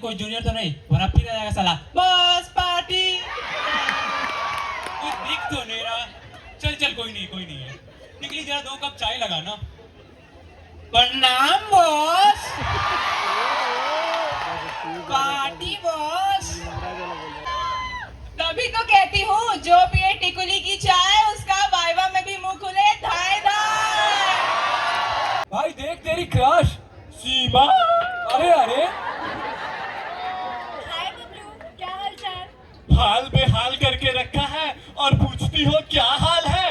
कोई जूनियर तो नहीं, वरना फिर आ जाएगा साला बस पार्टी। कुछ दिख तो नहीं रहा। चल चल कोई नहीं है। निकली जरा 2 कप चाय लगा ना। प्रणाम बॉस। Party boss. तभी तो कहती हूँ जो पिए टिकुली की चाय उसका वाइवा में भी मुंह खुले धाय धाय। भाई देख तेरी क्रश सीमा। अरे अरे हाय बबलू, क्या हाल चाल? हाल बेहाल करके रखा है और पूछती हो क्या हाल है।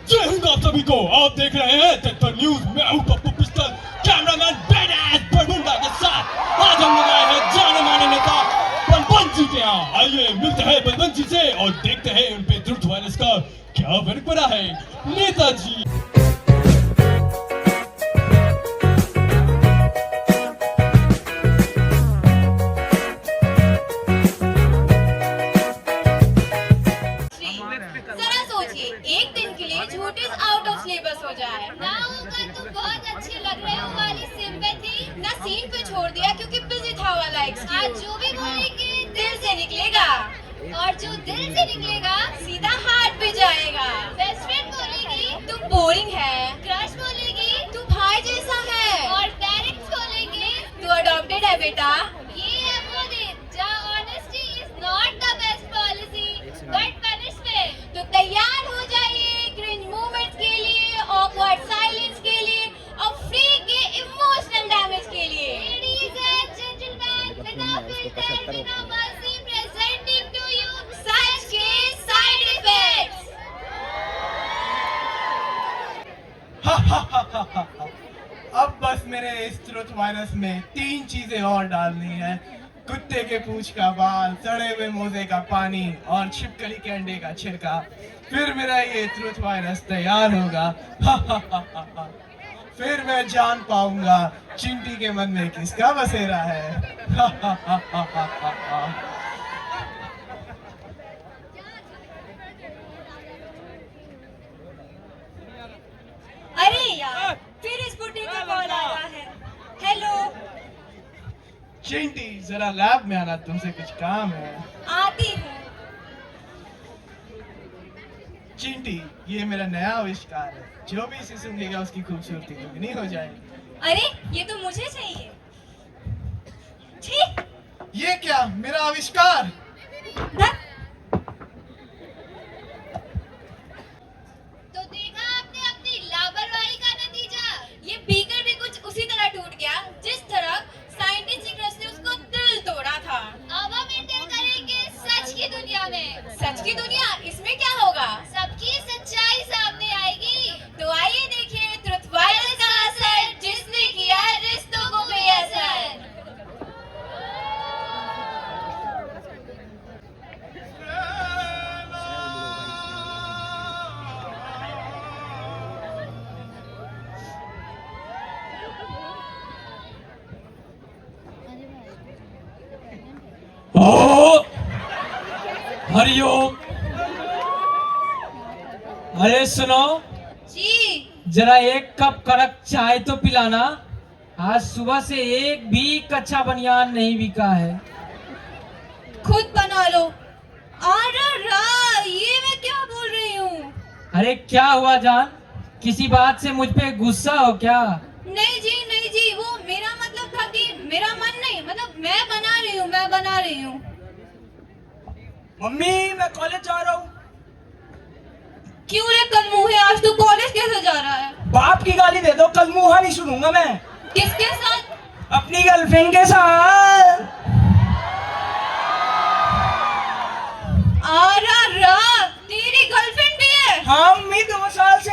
जय हिंद आप सभी को। आप देख रहे हैं टेक्टर न्यूज। मैं हूं पप्पू पिस्टल, कैमरामैन बेडास बरमुंडा के साथ। आज हम लोग आए हैं जाने माने नेता बलवंत जी के यहाँ। आइए मिलते हैं बलवंत जी से और देखते हैं उन पे ट्रुथ वायरस का क्या फर्क पड़ा है। नेताजी जरा सोचिए, एक दिन के लिए झूठी आउट ऑफ सिलेबस हो जाए ना होगा तो बहुत अच्छे लग रहे हो वाली सिंपैथी ना सीन पे छोड़ दिया क्योंकि बिजी था वाला एक्सक्यूज। आज जो भी बोलेगी दिल से निकलेगा और जो दिल से निकलेगा सीधा हार्ट पे जाएगा। बेस्ट फ्रेंड बोलेगी तू बोरिंग है, क्रश बोलेगी तू भाई जैसा है और पेरेंट्स बोलेगी तू अडॉप्टेड है बेटा। ये है वो दिन जहाँ honesty is not the best policy but punishment. तो तैयार हो जाइए क्रिंज मोमेंट्स के लिए, ऑकवर्ड साइलेंस के लिए और फ्री के इमोशनल डैमेज के लिए। Ladies and gentleman, without filter without mercy presenting to you सच के साइड इफेक्ट्स। अब बस मेरे इस ट्रुथ वायरस में 3 चीजें और डालनी है। कुत्ते के पूंछ का बाल, सड़े हुए मोजे का पानी और छिपकली के अंडे का छिलका। फिर मेरा ये ट्रुथ वायरस तैयार होगा। फिर मैं जान पाऊंगा चिंटी के मन में किसका बसेरा है। अरे यार, फिर इस बुढ़ी का कॉल आ रहा है। हेलो। चिंटी जरा लैब में आना, तुमसे कुछ काम है। आती हूँ। चिंटी ये मेरा नया आविष्कार है, जो भी इसे सुनेगा उसकी खूबसूरती दुगनी हो जाएगी। अरे ये तो मुझे चाहिए। ठीक। ये क्या, मेरा आविष्कार? तो देखा आपने अपनी लापरवाही का नतीजा। ये बीकर भी कुछ उसी तरह टूट गया जिस तरह साइंटिस्ट ने उसको दिल तोड़ा था। अब हम एंटर करेंगे सच की दुनिया में। सच की दुनिया, इसमें क्या होगा? सबकी सच्चाई सामने आएगी। तो आइए देखिए ट्रुथ वायरस का असर, जिसने किया रिश्तों को बेअसर। हरिओम। अरे सुनो जी। जरा 1 कप कड़क चाय तो पिलाना। आज सुबह से एक भी कच्चा बनियान नहीं बिका है। खुद बना लो। ये मैं क्या बोल रही हूँ? अरे क्या हुआ जान, किसी बात से मुझ पे गुस्सा हो क्या? नहीं जी, वो मेरा मतलब था कि मेरा मन नहीं, मतलब मैं बना रही हूँ। मम्मी मैं कॉलेज जा रहा हूँ। क्यों रे कलमुहे, आज तू कॉलेज कैसे जा रहा है? बाप की गाली दे दो, कल मुहा नहीं सुनूंगा मैं। किसके साथ? अपनी गर्लफ्रेंड के साथ। तेरी गर्लफ्रेंड भी है? हाँ मम्मी 2 साल से।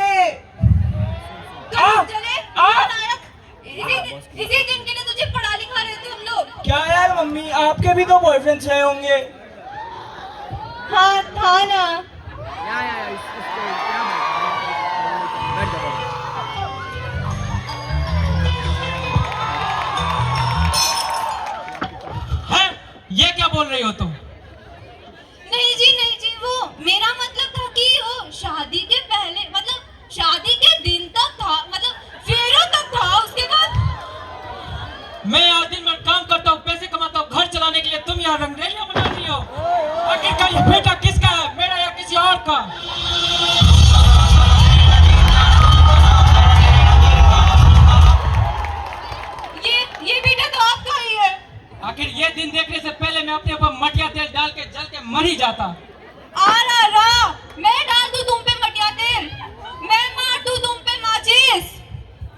चले इसी दिन के लिए तुझे पढ़ा लिखा रहे थे हम लोग। क्या यार मम्मी, आपके भी तो बॉयफ्रेंड्स रहे होंगे। हाँ था ना। ये क्या बोल रही हो तुम? नहीं जी, वो मेरा मतलब था कि वो शादी के पहले मतलब शादी के दिन तक था, मतलब फेरों तक था, उसके बाद मैं यहाँ दिन भर काम करता हूँ, पैसे कमाता हूँ, घर चलाने के लिए, तुम यहाँ रंगरेलियां बना रही हो। आखिरकार ये बेटा किसका है, मेरा या किसी और का? ये बेटा तो आपका ही है। आखिर ये दिन देखने से पहले मैं अपने ऊपर मटिया तेल डाल के जल के मर ही जाता। मैं डाल दूं तुम पे मटिया तेल, मैं मार दूं तुम पे माचिस,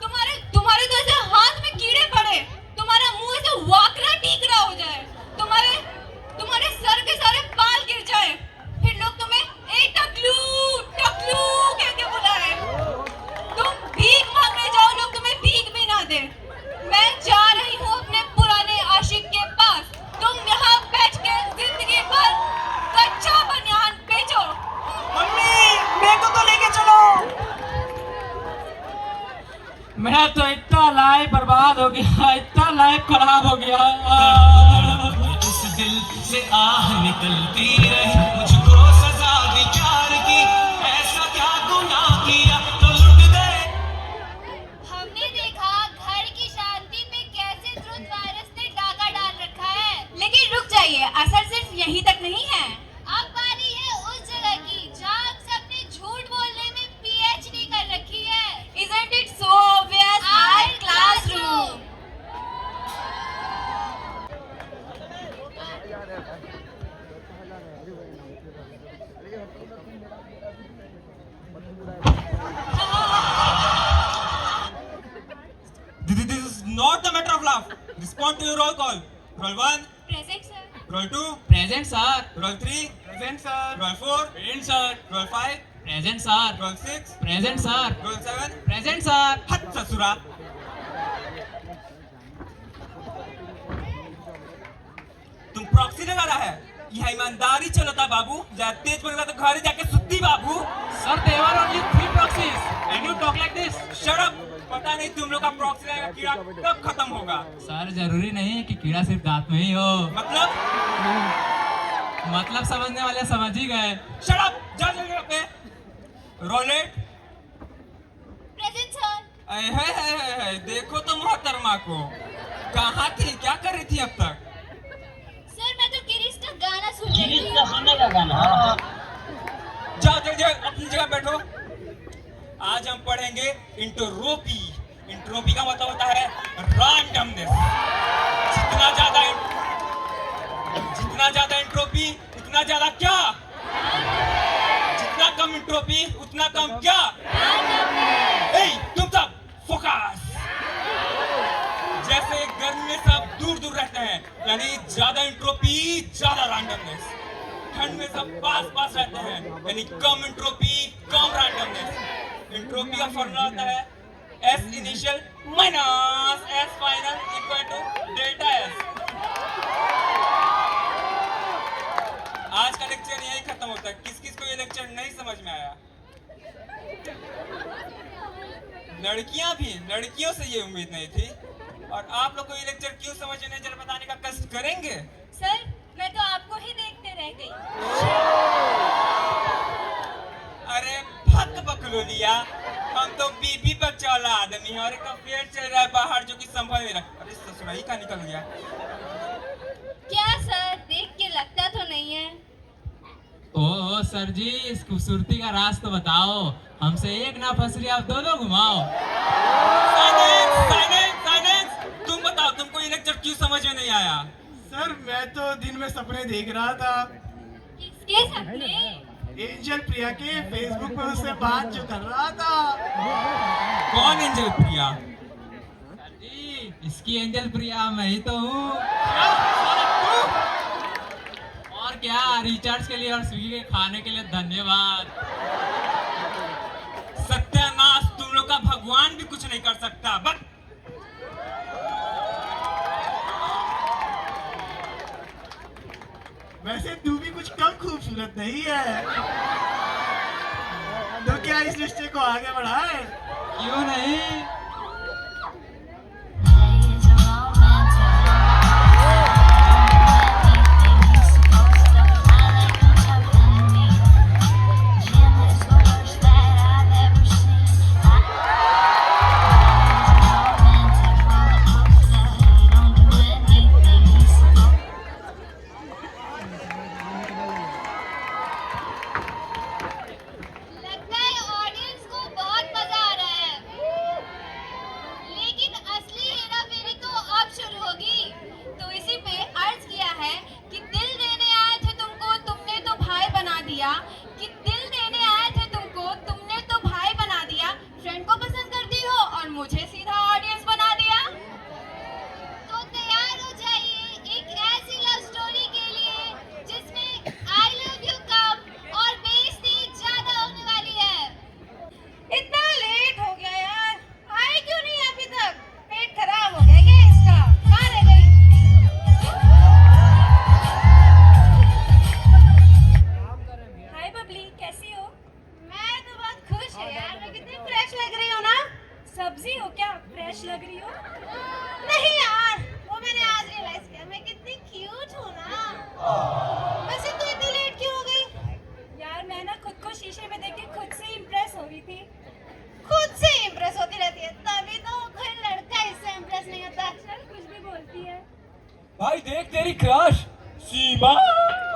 तुम्हारे तो ऐसे हाथ में कीड़े पड़े, तुम्हारा मुंह ऐसे वाकरा टीकरा हो जाए, तुम्हारे सर के सारे बाल गिर जाए, फिर लोग तुम्हें ए टकलू टकलू कह के बुलाए, तुम भीख मांगने जाओ, लोग तुम्हें भीख भी ना दे। मैं जा रही हूँ अपने पुराने आशिक के पास, तुम यहाँ बैठ के जिंदगी भर कच्चा बनियान बेचो। मम्मी मेरे को तो लेके चलो। मेरा तो इतना लाइफ बर्बाद हो गया, इतना लाइफ खराब हो गया। इस दिल से आह निकलती रही, मुझको सजा दी प्यार की, ऐसा क्या गुनाह किया तो लुट गए। हमने देखा घर की शांति पे कैसे ट्रुथ वायरस ने डाका डाल रखा है, लेकिन रुक जाइए, असर सिर्फ यहीं तक नहीं है। अब बारी है उस जगह की जहाँ आप सबने झूठ बोलने में PhD कर रखी है। Isn't it so obvious? Our classroom. This is not the matter of laugh. Respond to your roll call. Roll 1, Present, sir. roll 2, present sir. roll 3, present sir. roll 4, present sir. roll 5, present sir. roll 6, present sir. roll 7. Present sir. हट ससुरा। तुम proxy लगा रहा है? यह ईमानदारी चलता बाबू, जा तेज बोलेगा तो घर जाके सुत्ती बाबू। Sir there are only 3 proxies and you talk like this. Shut up. पता नहीं तुम लोग का प्रॉक्सी का कीड़ा कब खत्म होगा। सर जरूरी नहीं है कि कीड़ा सिर्फ दांत में ही हो, मतलब समझने वाले समझ ही गए। Shut up. जा जल्दी पे। Roll it. Present, sir. है, देखो तो मोहतरमा को, कहाँ थी, क्या कर रही थी अब तक? सर मैं तो गिरीश का गाना सुन रही थी। जाओ जल्दी अपनी जगह बैठो। आज हम पढ़ेंगे इंट्रोपी। इंट्रोपी का मतलब होता है रैंडमनेस। जितना ज्यादा इंट्रोपी उतना ज्यादा क्या? जितना कम इंट्रोपी उतना कम क्या? ए, तुम सब फोकस। जैसे गर्मी में सब दूर दूर रहते हैं, यानी ज्यादा इंट्रोपी ज्यादा रैंडमनेस। ठंड में सब पास पास रहते हैं, यानी कम इंट्रोपी कम रैंडमनेस। इंट्रोपी का फॉर्मूला होता है S initial minus S final equal to delta S। आज का लेक्चर यही खत्म होता है। किस किस को ये लेक्चर नहीं समझ में आया? लड़कियों से ये उम्मीद नहीं थी। और आप लोग को ये लेक्चर क्यों समझ में नहीं जरा बताने का कष्ट करेंगे? सर मैं तो आपको ही देखते रह गई। अरे भक बकलोलिया, हम तो बीबी बच्चा वाला आदमी है और एक अफेयर चल रहा है बाहर जो कि संभल नहीं रहा। अरे ससुराई का निकल गया। क्या सर देख के लगता तो नहीं है? ओ सर जी, इस खूबसूरती का राज तो बताओ, हमसे एक ना फंस रही, आप दो घुमाओ। साइलेंस। तुम बताओ, तुमको ये लेक्चर क्यों समझ में नहीं आया? सर मैं तो दिन में सपने देख रहा था, किसके सपने? एंजल प्रिया के, फेसबुक पे उससे बात जो कर रहा था। कौन एंजल प्रिया? सर जी, इसकी एंजल प्रिया मैं ही तो हूँ। और क्या, रिचार्ज के लिए और स्विगी के खाने के लिए धन्यवाद। सत्यानाश, तुम लोग का भगवान भी कुछ नहीं कर सकता। बस वैसे तू भी कुछ कम खूबसूरत नहीं है, तो क्या इस रिश्ते को आगे बढ़ाए? क्यों नहीं?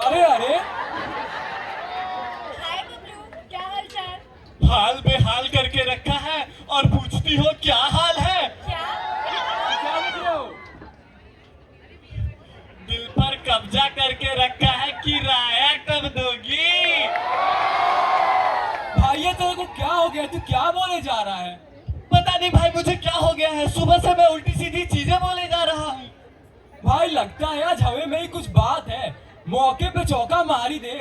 अरे अरे हाय बबलू, क्या हाल चाल? हाल बेहाल करके रखा है और पूछती हो क्या हाल है? क्या? क्या बोल रहे हो? दिल पर कब्जा करके रखा है, किराया कब दोगी? भाई ये तेरे को क्या हो गया? तू क्या बोले जा रहा है? पता नहीं भाई, मुझे क्या हो गया है। सुबह से मैं उल्टी सीधी चीजें बोले जा रहा हूँ। भाई लगता है आज हवे में ही कुछ बात है, मौके पे चौका मार ही दे।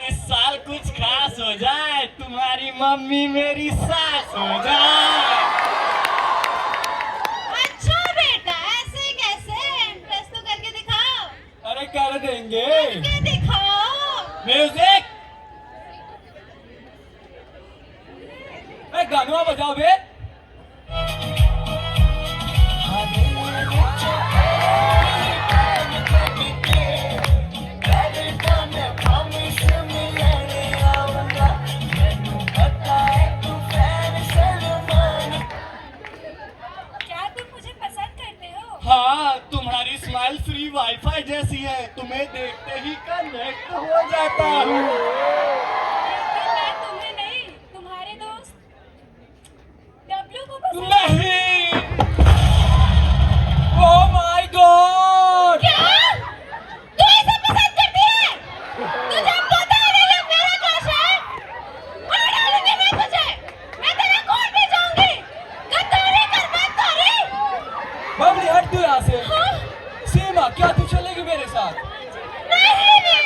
इस साल कुछ खास हो जाए, तुम्हारी मम्मी मेरी सास हो जाए। अच्छा बेटा, ऐसे कैसे? इम्प्रेस तो करके दिखाओ। अरे कर देंगे। करके दिखाओ। म्यूजिक, गाना बजाओ बे। क्या तुम मुझे पसंद करते हो? हाँ, तुम्हारी स्माइल फ्री वाईफाई जैसी है, तुम्हें देखते ही कनेक्ट हो जाता हूँ। लेकिन मैं तुम्हें नहीं, तुम्हारे दोस्त डब्लू को पसंद। नहीं, ओह माय गॉड। क्या? तू इसे पसंद करती है? तुझे पता नहीं ये मेरा क्रश है? मार डालूंगी मैं तुझे। मैं तेरे कोर्ट में जाऊंगी। गद्दारी कर, गद्दारी। बबली हट तू यहाँ से। हाँ? सीमा, क्या तू चलेगी मेरे साथ? नहीं,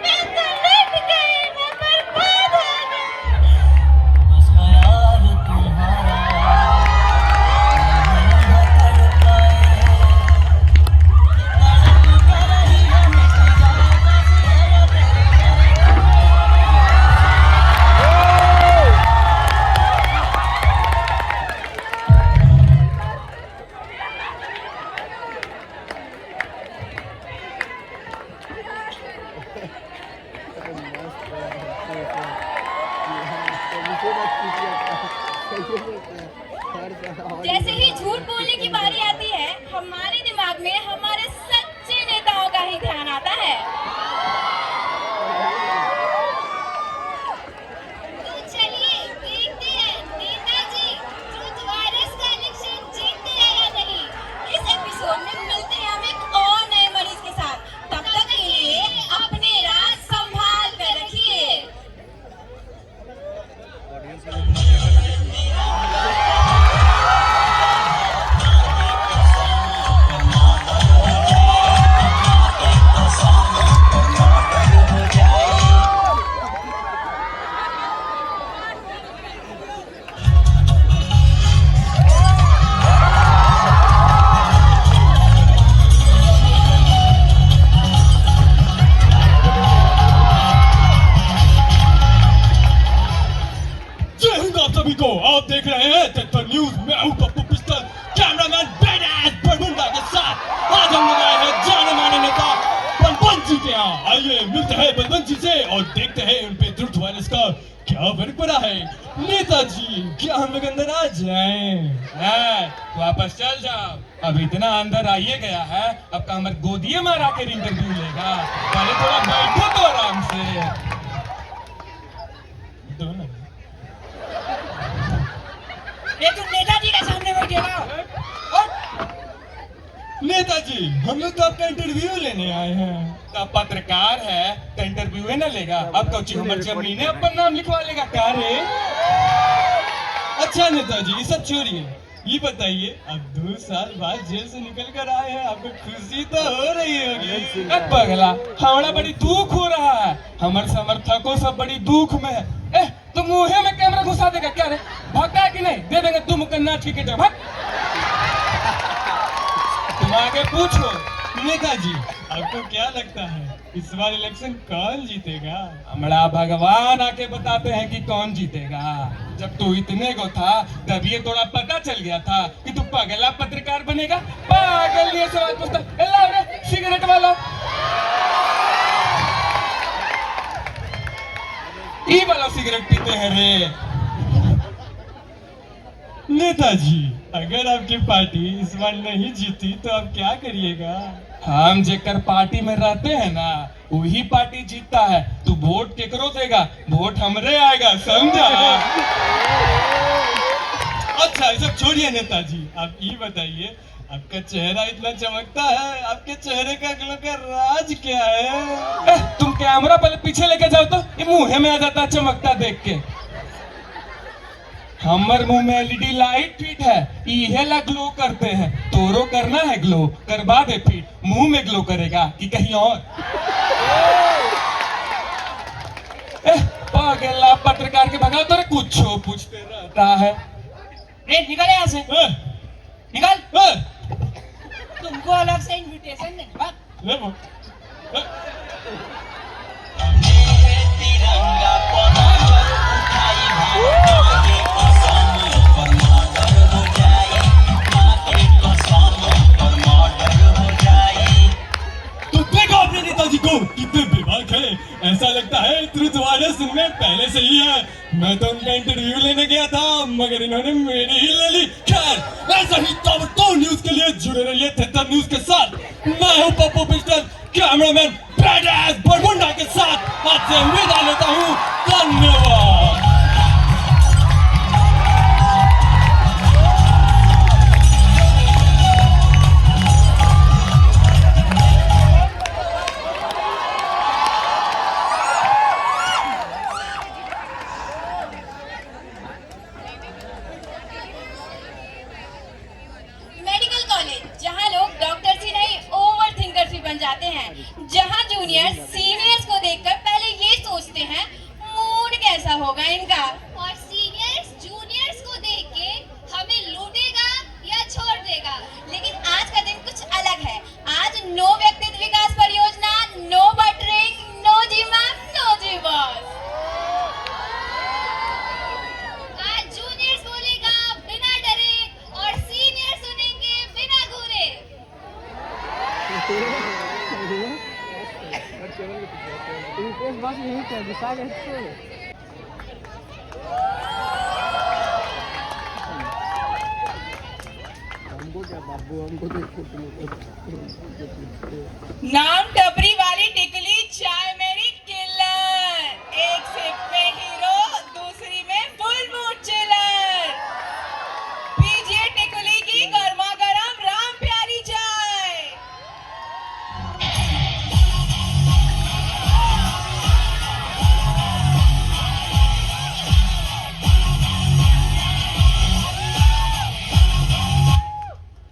मैं तो लट गई, मैं बर्बाद हो गई। बस ख्याल तुम्हारा जैसे ही झूठ बोलने की बारी आती है, हमारे दिमाग में हमारे सच्चे नेताओं का ही ध्यान आता है। तो चलिए देखते हैं नेताजी ट्रुथ वायरस का इलेक्शन जीतते हैं या नहीं। इस एपिसोड में मिलते हैं हम एक और नए मरीज के साथ। तब तक के लिए अपने राज संभाल कर रखिए। जय हिंद आप सभी को। आप देख रहे हैं टेक्टर न्यूज। मैं हूं पप्पू पिस्टल, कैमरामैन बेडास बरमुंडा के साथ। आज हम लोग आए हैं जाने माने नेता बलवंत जी के यहाँ। आइए मिलते हैं बलवंत जी से और देखते हैं उन पे ट्रुथ वायरस का क्या फर्क पड़ा है। नेताजी, क्या हम लोग अंदर आ जाएं? वापस चल जाओ, अब इतना अंदर आइए गया है, अब कामर गोदिये मारा के इंटरव्यू लेगा। पहले थोड़ा बैठो तो आराम से। दोनों ये तुम नेताजी के सामने बैठेगा? नेताजी, हम लोग तो आपका इंटरव्यू लेने आए हैं। तो आप पत्रकार है तो इंटरव्यू है ना लेगा। अब तो हमारे जमीने अपना नाम लिखवा लेगा। क्या रे? अच्छा नेताजी, ये सब छोड़िए, ये बताइए अब 2 साल बाद जेल से निकल कर आए हैं, आपको खुशी तो हो रही होगी। अब पगला, हमारा बड़ी दुख हो रहा है, हमारे समर्थकों सब बड़ी दुख में है। तुम मुँह में कैमरा घुसा देगा क्या रे? भागता है कि नहीं? दे देंगे तुम नाच टिकट। भाग, तुम आगे पूछो। नेताजी, आपको क्या लगता है इस बार इलेक्शन कौन जीतेगा? हमारा भगवान आके बताते हैं कि कौन जीतेगा। जब तू इतने को था तब ये थोड़ा पता चल गया था कि तू पगला पत्रकार बनेगा। पागल ये सवाल पूछता, लाओ रे सिगरेट वाला, ये वाला सिगरेट पीते हैं रे। नेताजी, अगर आपकी पार्टी इस बार नहीं जीती तो आप क्या करिएगा? हम जेकर पार्टी में रहते हैं ना, वही पार्टी जीतता है। तू वोट केकरो देगा? वोट हमरे आएगा, समझा? अच्छा ये सब छोड़िए नेताजी, आप ये बताइए, आपका चेहरा इतना चमकता है, आपके चेहरे का ग्लो का राज क्या है? तुम कैमरा पहले पीछे लेके जाओ तो ये मुंह में आ जाता है चमकता देख के। हमर मुंह में एलईडी लाइट फिट है, इहे ला ग्लो करते हैं। तोरो करना है ग्लो, करवा दे फिट। मुंह में ग्लो करेगा कि कहीं और? पागला पत्रकार के भगाओ, तो कुछ पूछते रहता है। रे निकल यहाँ से, निकल। तुमको अलग से इनविटेशन देंगे बात। ले वो। तिरंगा पताका उठाई भारत की कसम पर मर्डर हो जाए, माँ की कसम पर मर्डर हो जाए। तो देखो अपने नेताजी को कितने बेबाक है। ऐसा लगता है ट्रुथ वायरस इनमें पहले से ही है। मैं तो उनका इंटरव्यू लेने गया था मगर इन्होंने मेरी ही ले ली। खैर ऐसा ही ताबड़तोड़ न्यूज के लिए जुड़े रहिए थिएटर न्यूज के साथ। मैं हूं Pappu pistol, cameraman badass Bermuda के साथ आपसे विदा लेता हूं। धन्यवाद। मेडिकल कॉलेज, जहाँ लोग डॉक्टर्स ही नहीं ओवर थिंकर्स भी बन जाते हैं, जहाँ जूनियर सीनियर्स को देखकर पहले ये सोचते हैं मूड कैसा होगा इनका, और सीनियर्स जूनियर्स को देख के हमें लूटेगा या छोड़ देगा। लेकिन आज का दिन कुछ अलग है। आज नो व्यक्तित्व विकास परियोजना, नो बटरिंग, नो जी मैम, नो जी बॉस। आज जूनियर्स बोलेगा बिना डरे और सीनियर सुनेंगे बिना घूरे। नाम टपरी वाली टिकली, चाय मेरी किल्लर। एक सिप में हीरो, दूसरी में फुल मूड चिलर। पीजिए टिकली की गर्मा गर्म राम प्यारी चाय।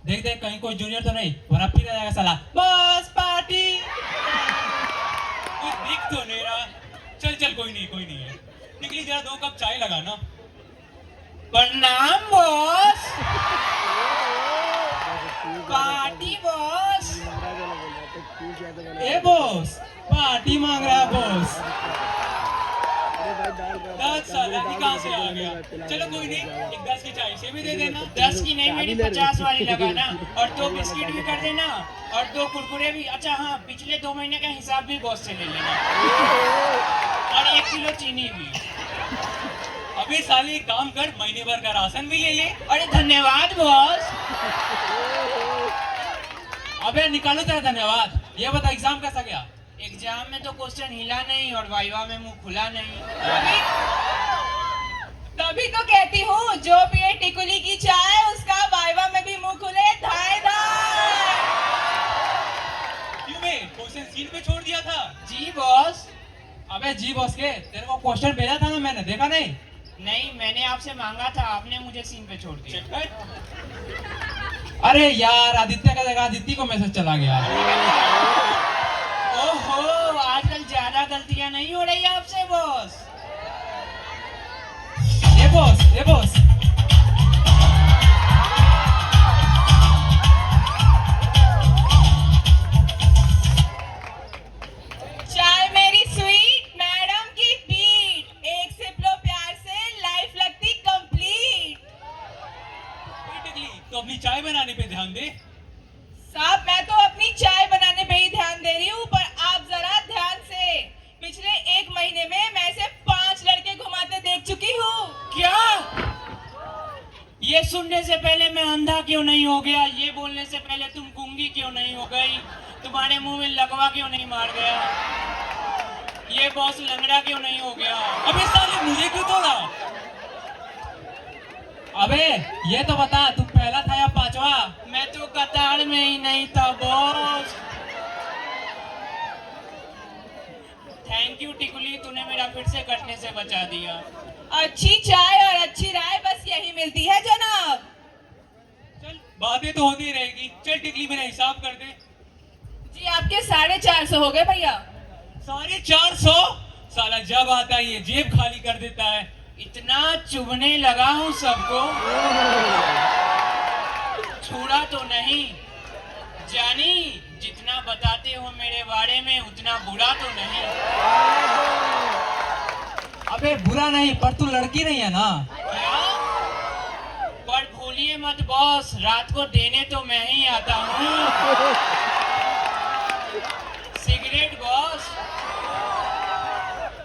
देख देख कहीं कोई जूनियर तो नहीं, वरना फिर आ जाएगा साला बस पार्टी। कुछ दिख तो नहीं रहा। चल चल कोई नहीं है। निकली जरा 2 कप चाय लगा ना। प्रणाम बॉस। Party boss. ए बॉस, पार्टी मांग रहा है बॉस। 10 साल अभी कहाँ से आ गया? चलो कोई नहीं, एक 10 की चाय से भी दे देना। 10 की नहीं, मेरी 50 वाली लगाना, और 2 बिस्किट भी कर देना, और 2 कुरकुरे भी। अच्छा हाँ, पिछले 2 महीने का हिसाब भी बॉस से ले लेना, और 1 किलो चीनी भी। अभी साली एक काम कर, महीने भर का राशन भी ले ले। अरे धन्यवाद बॉस। अबे निकालो तेरा धन्यवाद। ये बता एग्जाम कैसा गया? एग्जाम में तो क्वेश्चन हिला नहीं और वाइवा में मुंह खुला नहीं। तभी तो कहती हूँ, जो पिए टिकुली की चाय उसका वाइवा में भी मुंह खुले धाय धाय। क्यों बे, क्वेश्चन सीन पे छोड़ दिया था? जी बॉस। अबे जी बॉस के, तेरे को क्वेश्चन भेजा था ना मैंने, देखा नहीं? नहीं, मैंने आपसे मांगा था, आपने मुझे सीन पे छोड़ दिया। चेक कर। अरे यार, आदित्य का जगह आदित्य को मैसेज चला गया। ओहो, आजकल ज्यादा गलतियां नहीं हो रही आपसे बॉस। ये बॉस। चाय मेरी स्वीट, मैडम की बीट। एक सिप लो प्यार से, लाइफ लगती कंप्लीट। तो अपनी चाय बनाने पे ध्यान दे। साहब, मैं तो अपनी चाय बनाने पे ही ध्यान दे रही हूँ, पर आप जरा ध्यान से। पिछले 1 महीने में मैं से 5 लड़के घुमाते देख चुकी हूँ। क्या? अंधा क्यों नहीं हो गया? ये बोलने से पहले तुम गूंगी क्यों नहीं हो गई? तुम्हारे मुंह में लगवा क्यों नहीं मार गया? ये बॉस लंगड़ा क्यों नहीं हो गया? अबे साले मुझे क्यों तोड़ा? अबे ये तो बता, तू पहला था या पांचवा? मैं तो कतार में ही नहीं था बॉस। थैंक यू टिकुली, तूने मेरा फिर से कटने से बचा दिया। अच्छी चाय और अच्छी राय बस यही मिलती है जनाब। चल बातें तो होती रहेगी, चल टिकली मेरा हिसाब कर दे। जी आपके 450 हो गए भैया। 450? साला जब आता है ये जेब खाली कर देता है। इतना चुभने लगा हूँ सबको, छोड़ा तो नहीं। जानी, जितना बताते हो मेरे बारे में उतना बुरा तो नहीं। अबे बुरा नहीं, पर तू लड़की नहीं है ना? क्या? पर भूलिए मत बॉस, रात को देने तो मैं ही आता हूँ। Cigarette boss.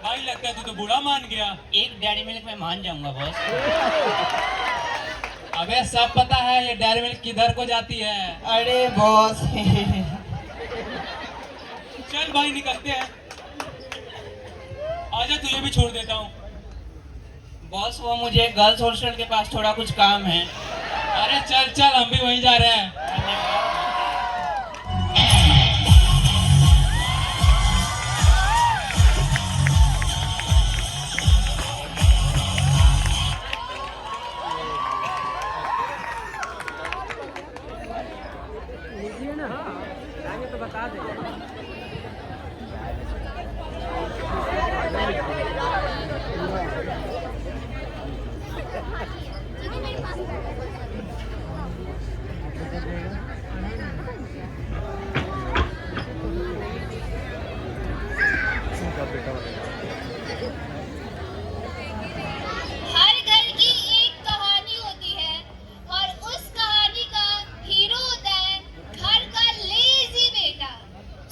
भाई लगता है तू तो बुरा मान गया। एक डेयरी मिल्क में मान जाऊंगा बॉस। अबे सब पता है ये डेयरी मिल्क किधर को जाती है। अरे बॉस चल भाई निकलते हैं, आजा तुझे भी छोड़ देता हूँ। बॉस वो मुझे गर्ल्स हॉस्टल के पास थोड़ा कुछ काम है। अरे चल चल, हम भी वहीं जा रहे हैं। हर घर की एक कहानी होती है और उस कहानी का हीरो होता है घर का लेजी बेटा।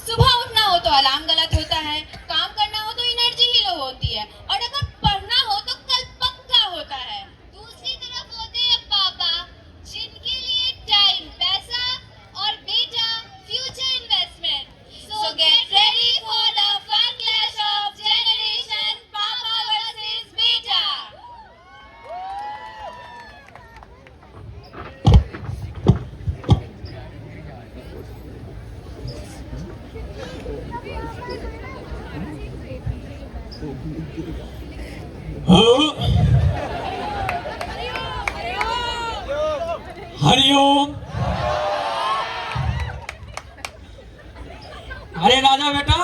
सुबह उठना हो तो अलार्म गलत होता है, काम करना हो तो एनर्जी ही लो होती है, और अगर पढ़ना हो तो कल पक्का होता है। दूसरी तरफ होते हैं पापा, जिनके लिए टाइम, पैसा और बेटा future investment. So get ready for the fun clash of generation, Papa versus Beta. Hariom. अरे राजा बेटा,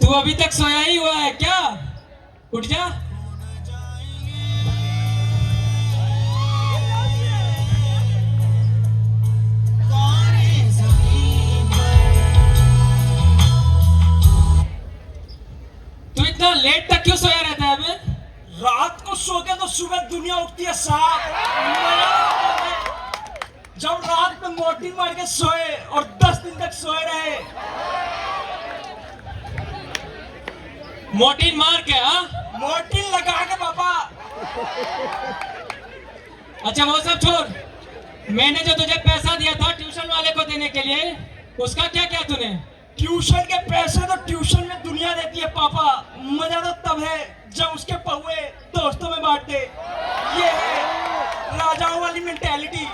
तू अभी तक सोया ही हुआ है क्या? उठ जा। तू इतना लेट तक क्यों सोया रहता है बे? रात को सो के तो सुबह दुनिया उठती है साहब। मजा आता है जब रात में मोर्टिन मार के सोए और 10 दिन तक सोए रहे। मोर्टिन मार के? हाँ, मोर्टिन लगा के पापा। अच्छा वो सब छोड़, मैंने जो तुझे पैसा दिया था ट्यूशन वाले को देने के लिए, उसका क्या किया तूने? ट्यूशन के पैसे तो ट्यूशन में दुनिया देती है पापा। मजा तो तब है जब उसके पहुए दोस्तों में बांट दे। ये है राजाओं वाली मेंटेलिटी।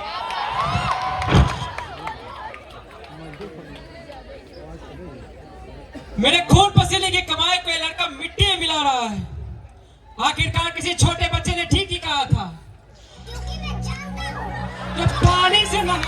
मेरे खून पसीने की कमाई को ये लड़का मिट्टी में मिला रहा है। आखिरकार किसी छोटे बच्चे ने ठीक ही कहा था कि पानी से न